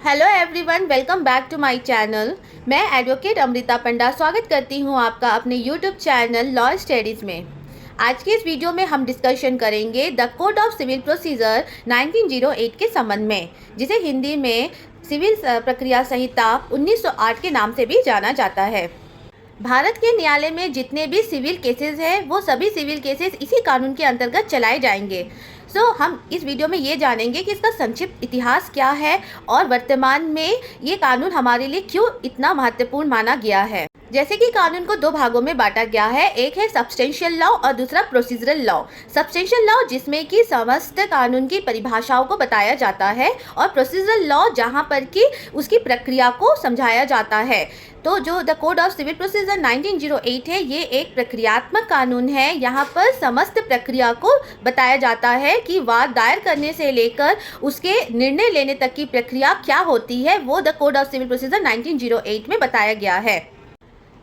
Hello everyone, welcome back to my channel. मैं advocate Amrita Panda स्वागत करती हूं आपका अपने यूट्यूब चैनल लॉ स्टडीज़ में। आज के इस वीडियो में हम डिस्कशन करेंगे the code of civil procedure 1908 के संबंध में, जिसे हिंदी में सिविल प्रक्रिया संहिता 1908 के नाम से भी जाना जाता है। भारत के न्यायालय में जितने भी सिविल केसेस हैं वो सभी सिविल केसेस इसी कानून के अंतर्गत चलाए जाएंगे। हम इस वीडियो में ये जानेंगे कि इसका संक्षिप्त इतिहास क्या है और वर्तमान में ये कानून हमारे लिए क्यों इतना महत्वपूर्ण माना गया है। जैसे कि कानून को दो भागों में बांटा गया है, एक है सब्सटेंशियल लॉ और दूसरा प्रोसीजरल लॉ। सब्सटेंशियल लॉ जिसमें कि समस्त कानून की परिभाषाओं को बताया जाता है और प्रोसीजरल लॉ जहाँ पर कि उसकी प्रक्रिया को समझाया जाता है। तो जो the code of civil procedure 1908 है, ये एक प्रक्रियात्मक कानून है। यहाँ पर समस्त प्रक्रिया को बताया जाता है कि वाद दायर करने से लेकर उसके निर्णय लेने तक की प्रक्रिया क्या होती है, वो the code of civil procedure 1908 में बताया गया है।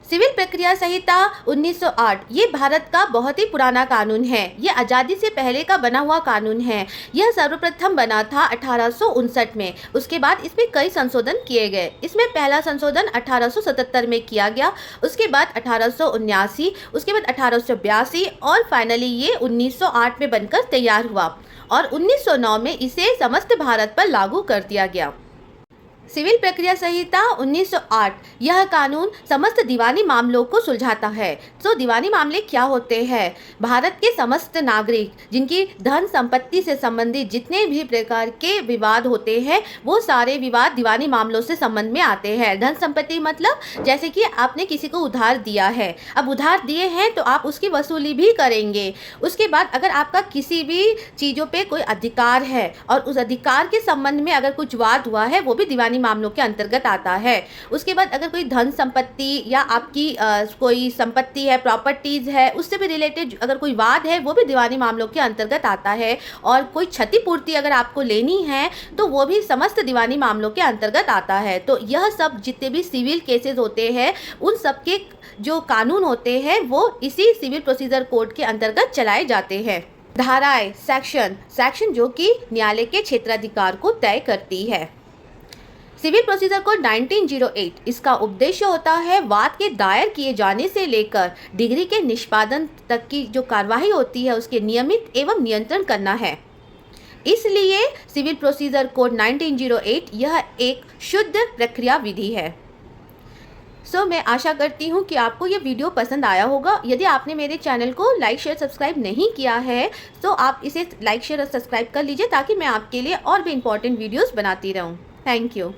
सिविल प्रक्रिया संहिता 1908 ये भारत का बहुत ही पुराना कानून है। ये आज़ादी से पहले का बना हुआ कानून है। यह सर्वप्रथम बना था 1859 में। उसके बाद इसमें कई संशोधन किए गए। इसमें पहला संशोधन 1877 में किया गया, उसके बाद 1879, उसके बाद 1882 और फाइनली ये 1908 में बनकर तैयार हुआ और 1909 में इसे समस्त भारत पर लागू कर दिया गया। सिविल प्रक्रिया संहिता 1908 यह कानून समस्त दीवानी मामलों को सुलझाता है। तो दीवानी मामले क्या होते हैं? भारत के समस्त नागरिक जिनकी धन संपत्ति से संबंधित जितने भी प्रकार के विवाद होते हैं वो सारे विवाद दीवानी मामलों से संबंध में आते हैं। धन संपत्ति मतलब जैसे कि आपने किसी को उधार दिया है, अब उधार दिए हैं तो आप उसकी वसूली भी करेंगे। उसके बाद अगर आपका किसी भी चीज़ों पर कोई अधिकार है और उस अधिकार के संबंध में अगर कुछ वाद हुआ है वो भी दीवानी मामलों के अंतर्गत आता है। उसके बाद अगर कोई धन संपत्ति या आपकी कोई संपत्ति है, प्रॉपर्टीज है, उससे भी रिलेटेड अगर कोई वाद है वो भी दीवानी मामलों के अंतर्गत आता है। और कोई क्षतिपूर्ति अगर आपको लेनी है तो वो भी समस्त दीवानी मामलों के अंतर्गत आता है। तो यह सब जितने भी सिविल केसेस होते हैं उन सब के जो कानून होते हैं वो इसी सिविल प्रोसीजर कोड के अंतर्गत चलाए जाते हैं। धाराएं, सेक्शन जो कि न्यायालय के क्षेत्राधिकार को तय करती है। सिविल प्रोसीजर कोड 1908 इसका उद्देश्य होता है वाद के दायर किए जाने से लेकर डिग्री के निष्पादन तक की जो कार्यवाही होती है उसके नियमित एवं नियंत्रण करना है। इसलिए सिविल प्रोसीजर कोड 1908 यह एक शुद्ध प्रक्रिया विधि है। मैं आशा करती हूँ कि आपको ये वीडियो पसंद आया होगा। यदि आपने मेरे चैनल को लाइक शेयर सब्सक्राइब नहीं किया है तो आप इसे लाइक शेयर और सब्सक्राइब कर लीजिए ताकि मैं आपके लिए और भी इम्पोर्टेंट वीडियोस बनाती रहूँ। Thank you.